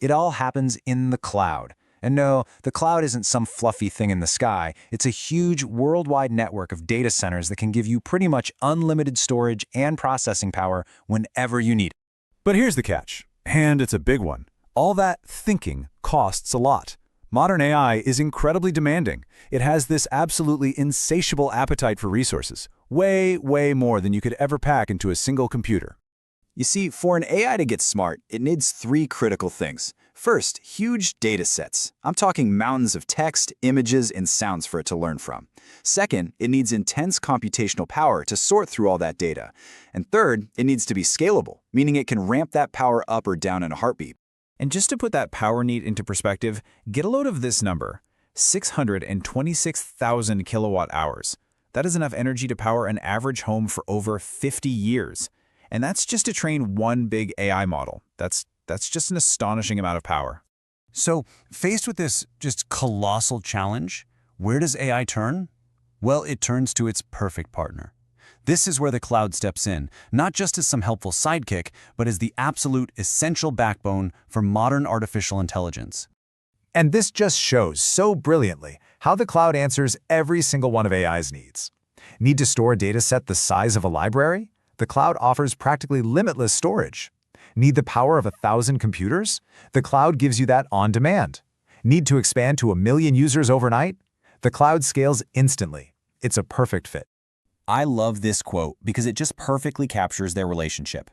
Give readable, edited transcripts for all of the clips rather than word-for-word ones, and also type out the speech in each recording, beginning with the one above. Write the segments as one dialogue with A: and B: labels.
A: It all happens in the cloud. And no, the cloud isn't some fluffy thing in the sky. It's a huge worldwide network of data centers that can give you pretty much unlimited storage and processing power whenever you need it.
B: But here's the catch, and it's a big one. All that thinking costs a lot. Modern AI is incredibly demanding. It has this absolutely insatiable appetite for resources, way, way more than you could ever pack into a single computer.
C: You see, for an AI to get smart, it needs three critical things. First, huge data sets. I'm talking mountains of text, images, and sounds for it to learn from. Second, it needs intense computational power to sort through all that data. And third, it needs to be scalable, meaning it can ramp that power up or down in a heartbeat.
A: And just to put that power need into perspective, get a load of this number, 626,000 kilowatt hours. That is enough energy to power an average home for over 50 years. And that's just to train one big AI model. That's just an astonishing amount of power.
D: So, faced with this just colossal challenge, where does AI turn? Well, it turns to its perfect partner. This is where the cloud steps in, not just as some helpful sidekick, but as the absolute essential backbone for modern artificial intelligence.
B: And this just shows so brilliantly how the cloud answers every single one of AI's needs. Need to store a data set the size of a library? The cloud offers practically limitless storage. Need the power of 1,000 computers? The cloud gives you that on demand. Need to expand to 1 million users overnight? The cloud scales instantly. It's a perfect fit.
C: I love this quote because it just perfectly captures their relationship.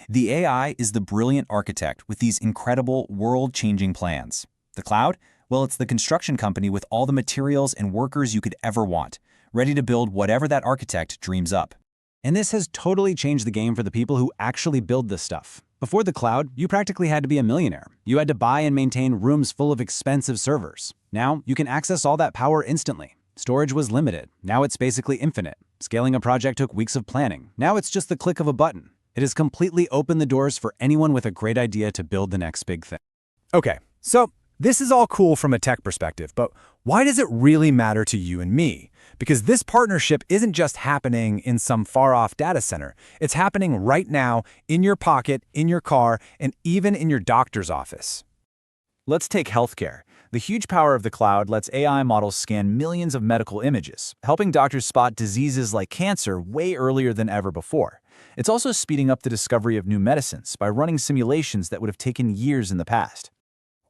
C: The AI is the brilliant architect with these incredible, world-changing plans. The cloud? Well, it's the construction company with all the materials and workers you could ever want, ready to build whatever that architect dreams up.
A: And this has totally changed the game for the people who actually build this stuff. Before the cloud, you practically had to be a millionaire. You had to buy and maintain rooms full of expensive servers. Now, you can access all that power instantly. Storage was limited. Now it's basically infinite. Scaling a project took weeks of planning. Now it's just the click of a button. It has completely opened the doors for anyone with a great idea to build the next big thing.
B: Okay, so this is all cool from a tech perspective, but why does it really matter to you and me? Because this partnership isn't just happening in some far-off data center. It's happening right now, in your pocket, in your car, and even in your doctor's office.
A: Let's take healthcare. The huge power of the cloud lets AI models scan millions of medical images, helping doctors spot diseases like cancer way earlier than ever before. It's also speeding up the discovery of new medicines by running simulations that would have taken years in the past.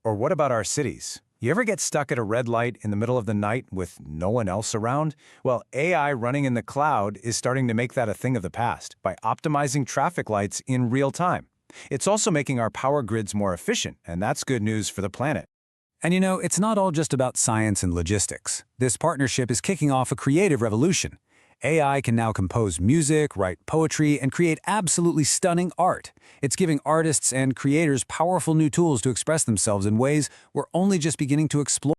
B: Or what about our cities? You ever get stuck at a red light in the middle of the night with no one else around? Well, AI running in the cloud is starting to make that a thing of the past by optimizing traffic lights in real time. It's also making our power grids more efficient, and that's good news for the planet.
D: And you know, it's not all just about science and logistics. This partnership is kicking off a creative revolution. AI can now compose music, write poetry, and create absolutely stunning art. It's giving artists and creators powerful new tools to express themselves in ways we're only just beginning to explore.